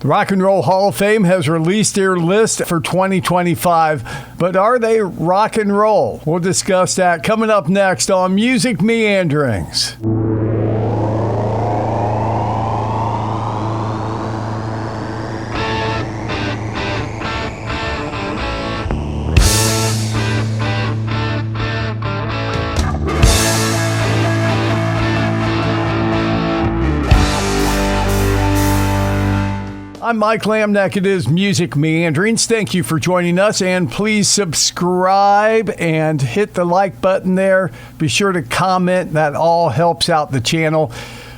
The Rock and Roll Hall of Fame has released their list for 2025, but are they rock and roll? We'll discuss that coming up next on Music Meanderings. I'm Mike Lamneck. It is Music Meanderings. Thank you for joining us, and please subscribe and hit the like button there. Be sure to comment. That all helps out the channel.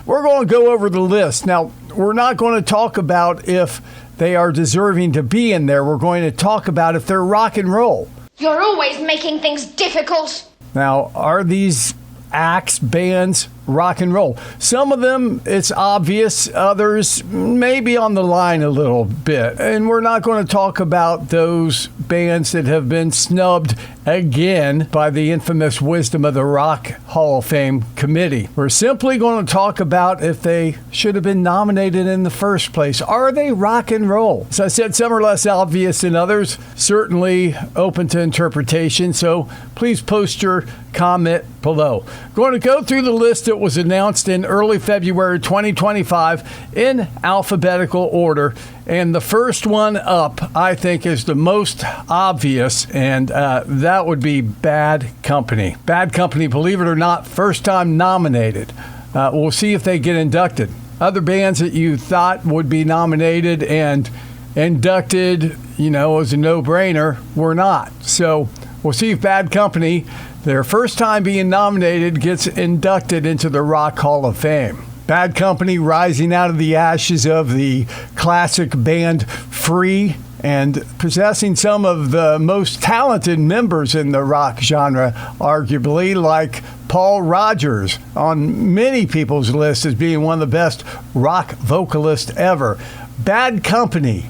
We're going to go over the list. Now, we're not going to talk about if they are deserving to be in there. We're going to talk about if they're rock and roll. You're always making things difficult. Now, are these acts, bands, rock and roll? Some of them, it's obvious. Others, maybe on the line a little bit. And we're not going to talk about those bands that have been snubbed again by the infamous wisdom of the Rock Hall of Fame committee. We're simply going to talk about if they should have been nominated in the first place. Are they rock and roll? As I said, some are less obvious than others, certainly open to interpretation. So please post your comment below. Going to go through the list that was announced in early February 2025 in alphabetical order. And the first one up, I think, is the most obvious, and that would be Bad Company. Bad Company, believe it or not, first time nominated. We'll see if they get inducted. Other bands that you thought would be nominated and inducted, as a no-brainer, were not. So we'll see if Bad Company, their first time being nominated, gets inducted into the Rock Hall of Fame. Bad Company rising out of the ashes of the classic band Free and possessing some of the most talented members in the rock genre, arguably, like Paul Rodgers, on many people's list as being one of the best rock vocalists ever. Bad Company,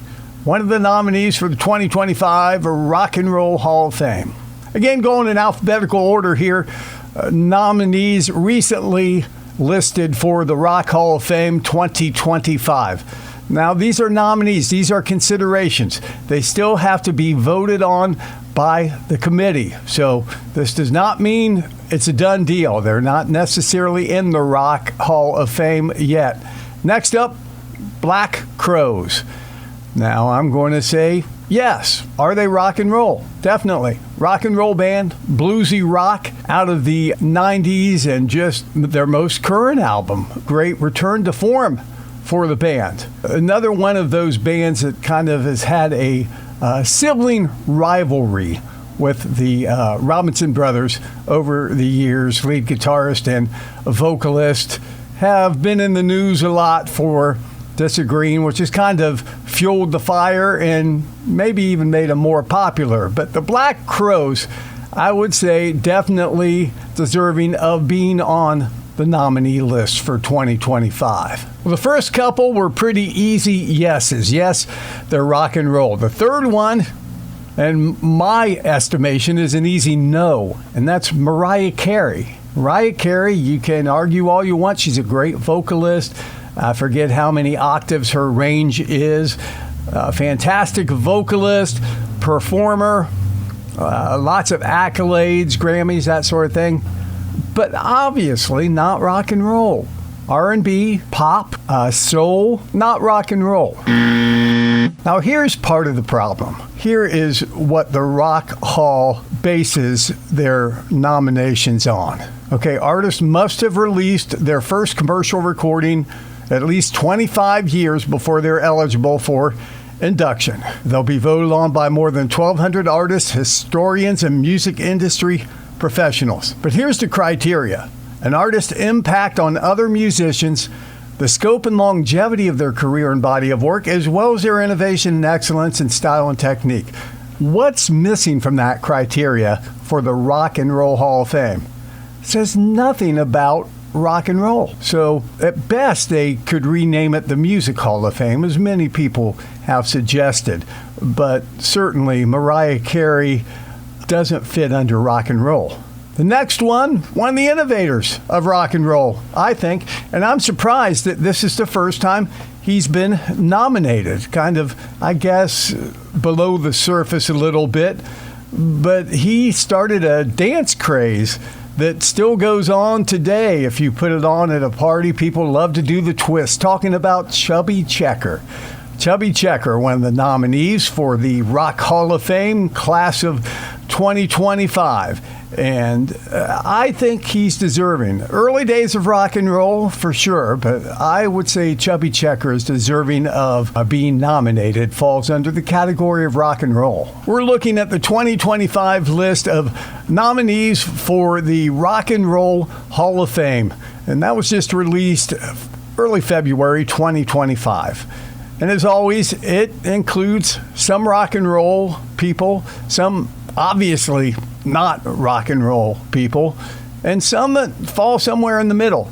one of the nominees for the 2025 Rock and Roll Hall of Fame. Again, going in alphabetical order here, nominees recently listed for the Rock Hall of Fame 2025. Now, these are nominees. These are considerations. They still have to be voted on by the committee. So this does not mean it's a done deal. They're not necessarily in the Rock Hall of Fame yet. Next up, Black Crowes. Now, I'm going to say yes. Are they rock and roll? Definitely. Rock and roll band, bluesy rock out of the 90s and just their most current album. Great return to form for the band. Another one of those bands that kind of has had a sibling rivalry with the Robinson brothers over the years. Lead guitarist and vocalist have been in the news a lot for disagreeing, which has kind of fueled the fire and maybe even made them more popular. But the Black Crowes, I would say, definitely deserving of being on the nominee list for 2025. Well, the first couple were pretty easy yeses. Yes, they're rock and roll. The third one, in my estimation, is an easy no, and that's Mariah Carey. Mariah Carey, you can argue all you want. She's a great vocalist. I forget how many octaves her range is. Fantastic vocalist, performer, lots of accolades, Grammys, that sort of thing. But obviously not rock and roll. R&B, pop, soul, not rock and roll. Now here's part of the problem. Here is what the Rock Hall bases their nominations on. Okay, artists must have released their first commercial recording at least 25 years before they're eligible for induction. They'll be voted on by more than 1,200 artists, historians, and music industry professionals. But here's the criteria. An artist's impact on other musicians, the scope and longevity of their career and body of work, as well as their innovation and excellence in style and technique. What's missing from that criteria for the Rock and Roll Hall of Fame? It says nothing about rock and roll. So at best, they could rename it the Music Hall of Fame, as many people have suggested. But certainly Mariah Carey doesn't fit under rock and roll. The next one of the innovators of rock and roll, I think, and I'm surprised that this is the first time he's been nominated, kind of, I guess, below the surface a little bit. But he started a dance craze that still goes on today. If you put it on at a party, people love to do the twist. Talking about Chubby Checker. Chubby Checker, one of the nominees for the Rock Hall of Fame class of 2025. And I think he's deserving. Early days of rock and roll, for sure, but I would say Chubby Checker is deserving of being nominated, falls under the category of rock and roll. We're looking at the 2025 list of nominees for the Rock and Roll Hall of Fame, and that was just released early February 2025. And as always, it includes some rock and roll people, some obviously not rock and roll people, and some that fall somewhere in the middle,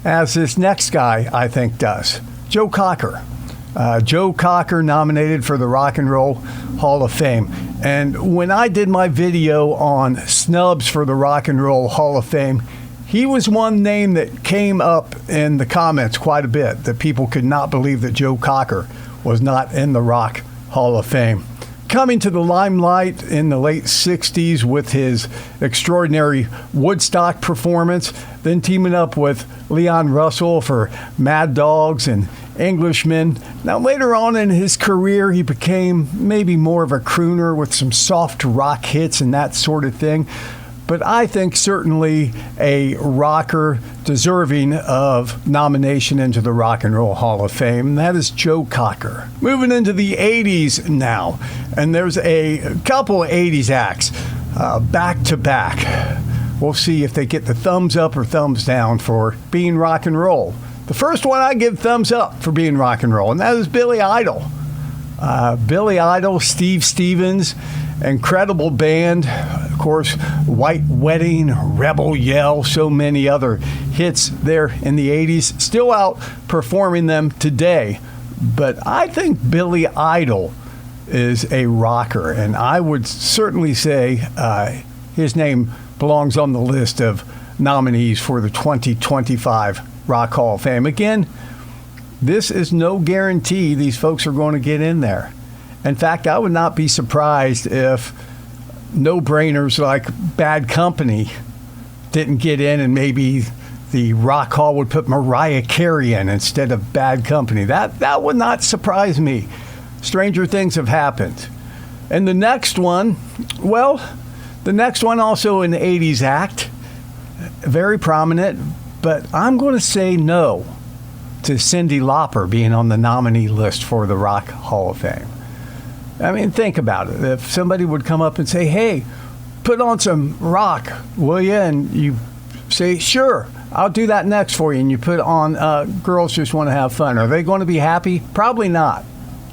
as this next guy, I think, does. Joe Cocker. Joe Cocker nominated for the Rock and Roll Hall of Fame. And when I did my video on snubs for the Rock and Roll Hall of Fame, he was one name that came up in the comments quite a bit, that people could not believe that Joe Cocker was not in the Rock Hall of Fame. Coming to the limelight in the late 60s with his extraordinary Woodstock performance, then teaming up with Leon Russell for Mad Dogs and Englishmen. Now, later on in his career, he became maybe more of a crooner with some soft rock hits and that sort of thing. But I think certainly a rocker deserving of nomination into the Rock and Roll Hall of Fame, and that is Joe Cocker. Moving into the 80s now, and there's a couple of 80s acts back to back. We'll see if they get the thumbs up or thumbs down for being rock and roll. The first one I give thumbs up for being rock and roll, and that is Billy Idol. Billy Idol, Steve Stevens, incredible band. Of course, White Wedding, Rebel Yell, so many other hits there in the 80s. Still out performing them today. But I think Billy Idol is a rocker, and I would certainly say his name belongs on the list of nominees for the 2025 Rock Hall of Fame. Again, this is no guarantee these folks are going to get in there. In fact, I would not be surprised if no-brainers like Bad Company didn't get in, and maybe the Rock Hall would put Mariah Carey in instead of Bad Company. That would not surprise me. Stranger things have happened. And the next one, well, the next one also an 80s act, very prominent, but I'm going to say no to Cyndi Lauper being on the nominee list for the Rock Hall of Fame. I mean, think about it. If somebody would come up and say, hey, put on some rock, will you? And you say, sure, I'll do that next for you. And you put on Girls Just Want to Have Fun. Are they going to be happy? Probably not.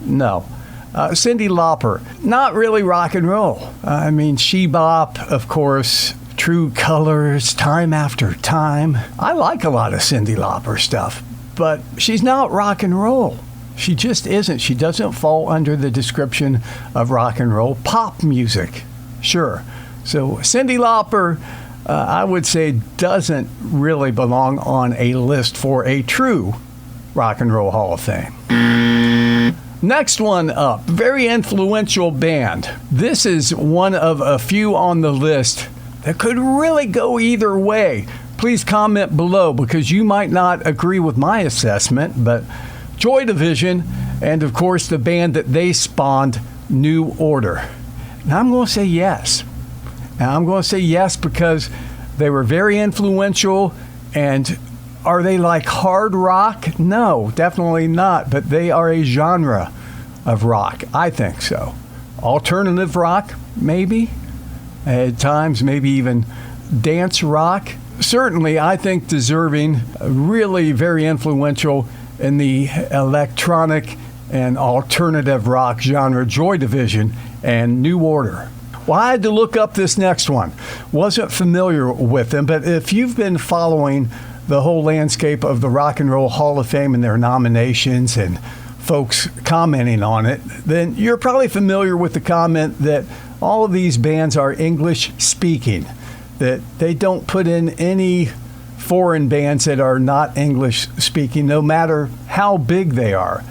No. Cyndi Lauper, not really rock and roll. I mean, She Bop, of course, True Colors, Time After Time. I like a lot of Cyndi Lauper stuff, but she's not rock and roll. She just isn't. She doesn't fall under the description of rock and roll. Pop music, sure. So Cyndi Lauper, I would say, doesn't really belong on a list for a true Rock and Roll Hall of Fame. Next one up, very influential band. This is one of a few on the list that could really go either way. Please comment below, because you might not agree with my assessment, but Joy Division, and of course the band that they spawned, New Order. Now I'm going to say yes. Now I'm going to say yes because they were very influential. And are they like hard rock? No, definitely not. But they are a genre of rock. I think so. Alternative rock, maybe. At times, maybe even dance rock. Certainly, I think deserving, really very influential in the electronic and alternative rock genre, Joy Division and New Order. Well, I had to look up this next one. Wasn't familiar with them, but if you've been following the whole landscape of the Rock and Roll Hall of Fame and their nominations and folks commenting on it, then you're probably familiar with the comment that all of these bands are English speaking, that they don't put in any foreign bands that are not English speaking, no matter how big they are.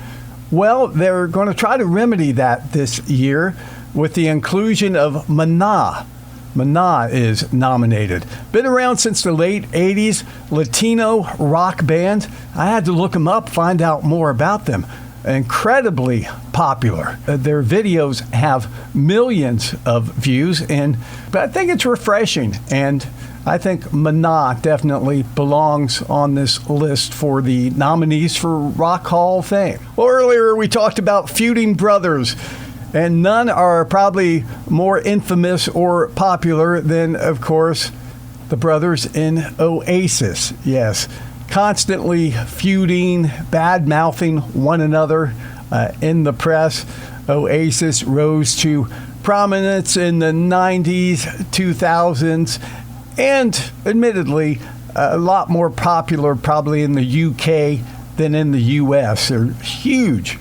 Well, they're going to try to remedy that this year with the inclusion of Maná. Maná is nominated. Been around since the late 80s, Latino rock band. I had to look them up, find out more about them. Incredibly popular. Their videos have millions of views, but I think it's refreshing, and I think Maná definitely belongs on this list for the nominees for Rock Hall of Fame. Well, earlier we talked about feuding brothers, and none are probably more infamous or popular than, of course, the brothers in Oasis. Yes, constantly feuding, bad-mouthing one another in the press. Oasis rose to prominence in the 90s, 2000s, and admittedly, a lot more popular probably in the UK than in the US. They're huge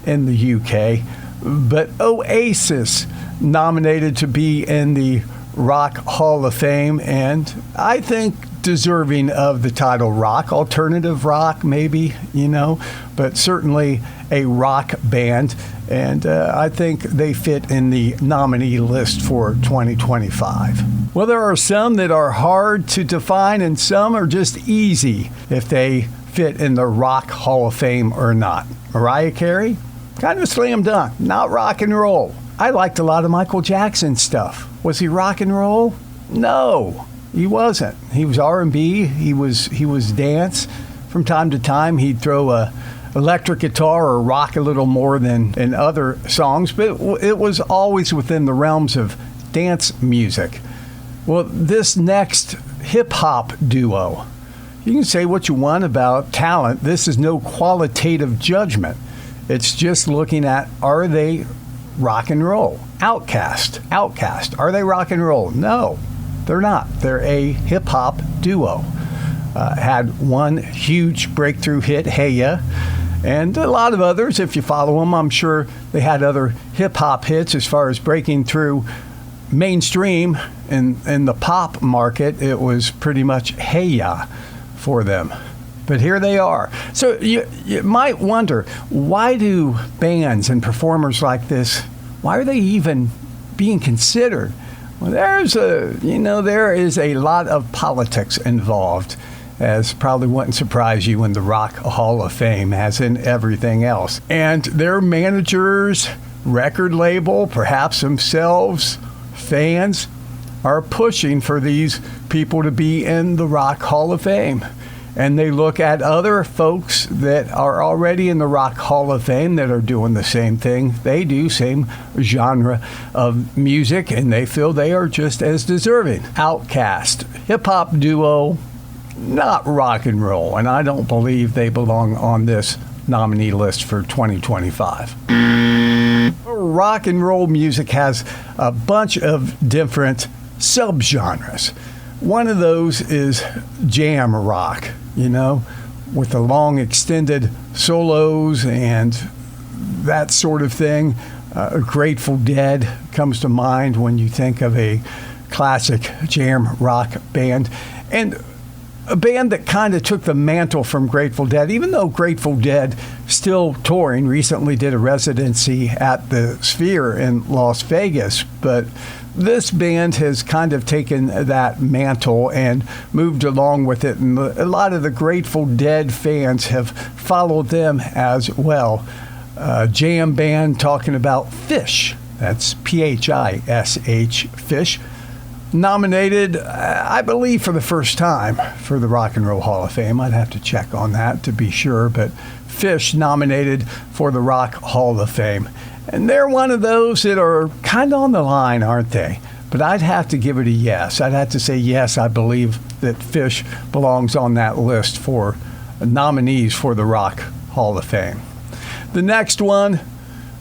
in the UK. But Oasis nominated to be in the Rock Hall of Fame, and I think deserving of the title rock, alternative rock maybe, but certainly a rock band. And I think they fit in the nominee list for 2025. Well, there are some that are hard to define, and some are just easy if they fit in the Rock Hall of Fame or not. Mariah Carey? Kind of a slam dunk, not rock and roll. I liked a lot of Michael Jackson stuff. Was he rock and roll? No, he wasn't. He was R&B. He was dance. From time to time, he'd throw a electric guitar or rock a little more than in other songs, but it was always within the realms of dance music. Well, this next hip-hop duo, you can say what you want about talent. This is no qualitative judgment. It's just looking at, are they rock and roll? Outkast. Are they rock and roll? No, they're not. They're a hip-hop duo. Had one huge breakthrough hit, Hey Ya, and a lot of others. If you follow them, I'm sure they had other hip-hop hits as far as breaking through mainstream. In the pop market, it was pretty much Hey Ya for them. But here they are. So you might wonder, why do bands and performers like this, why are they even being considered? Well, there is a lot of politics involved, as probably wouldn't surprise you in the Rock Hall of Fame, as in everything else. And their managers, record label, perhaps themselves, fans, are pushing for these people to be in the Rock Hall of Fame. And they look at other folks that are already in the Rock Hall of Fame that are doing the same thing they do, same genre of music, and they feel they are just as deserving. Outkast, hip-hop duo, not rock and roll, and I don't believe they belong on this nominee list for 2025. Rock and roll music has a bunch of different subgenres. One of those is jam rock, with the long extended solos and that sort of thing. Grateful Dead comes to mind when you think of a classic jam rock band. And a band that kind of took the mantle from Grateful Dead, even though Grateful Dead still touring, recently did a residency at the Sphere in Las Vegas, but this band has kind of taken that mantle and moved along with it, and a lot of the Grateful Dead fans have followed them as well. Jam band talking about Phish, that's Phish, Phish, nominated, I believe, for the first time for the Rock and Roll Hall of Fame. I'd have to check on that to be sure, but Phish nominated for the Rock Hall of Fame. And they're one of those that are kind of on the line, aren't they? But I'd have to give it a yes. I'd have to say yes, I believe that Phish belongs on that list for nominees for the Rock Hall of Fame. The next one,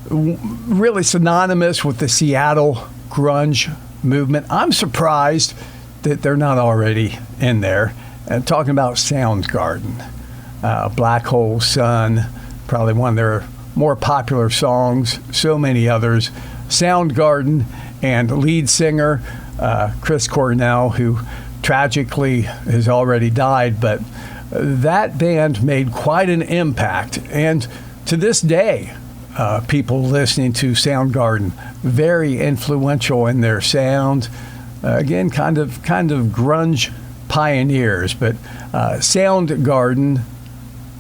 really synonymous with the Seattle grunge movement. I'm surprised that they're not already in there. And talking about Soundgarden, Black Hole Sun, probably one of their more popular songs, so many others. Soundgarden and lead singer Chris Cornell, who tragically has already died, but that band made quite an impact. And to this day, people listening to Soundgarden, very influential in their sound. Again, kind of grunge pioneers, but Soundgarden,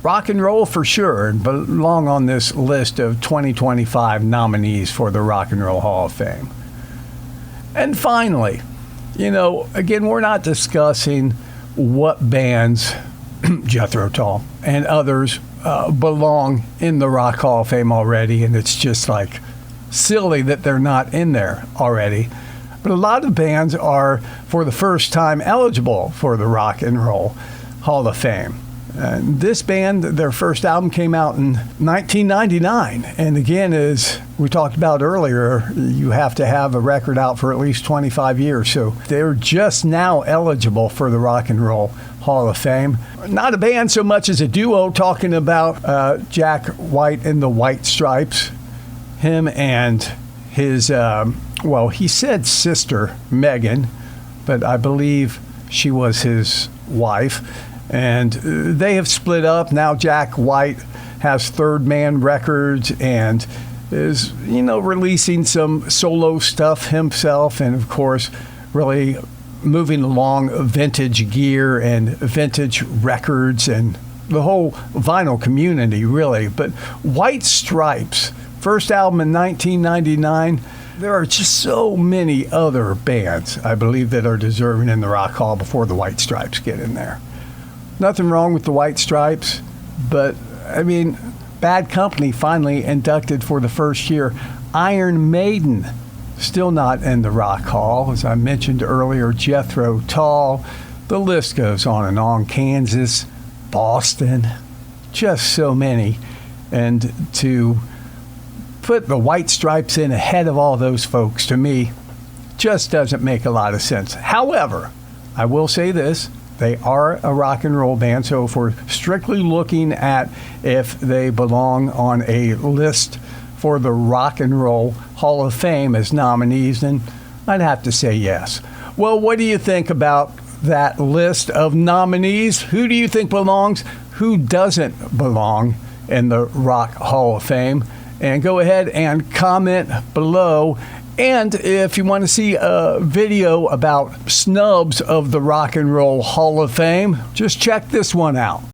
rock and roll for sure, and belong on this list of 2025 nominees for the Rock and Roll Hall of Fame. And finally, again, we're not discussing what bands, Jethro Tull and others, belong in the Rock Hall of Fame already, and it's just like silly that they're not in there already. But a lot of bands are, for the first time, eligible for the Rock and Roll Hall of Fame. And this band, their first album came out in 1999. And again, as we talked about earlier, you have to have a record out for at least 25 years. So they're just now eligible for the Rock and Roll Hall of Fame. Not a band so much as a duo, talking about Jack White and the White Stripes. Him and his, he said sister, Megan, but I believe she was his wife. And they have split up. Now Jack White has Third Man Records and is, releasing some solo stuff himself. And, of course, really moving along vintage gear and vintage records and the whole vinyl community, really. But White Stripes, first album in 1999. There are just so many other bands, I believe, that are deserving in the Rock Hall before the White Stripes get in there. Nothing wrong with the White Stripes, but, Bad Company finally inducted for the first year. Iron Maiden, still not in the Rock Hall. As I mentioned earlier, Jethro Tull. The list goes on and on. Kansas, Boston, just so many. And to put the White Stripes in ahead of all those folks, to me, just doesn't make a lot of sense. However, I will say this. They are a rock and roll band, so if we're strictly looking at if they belong on a list for the Rock and Roll Hall of Fame as nominees, then I'd have to say yes. Well, what do you think about that list of nominees? Who do you think belongs? Who doesn't belong in the Rock Hall of Fame? And go ahead and comment below. And if you want to see a video about snubs of the Rock and Roll Hall of Fame, just check this one out.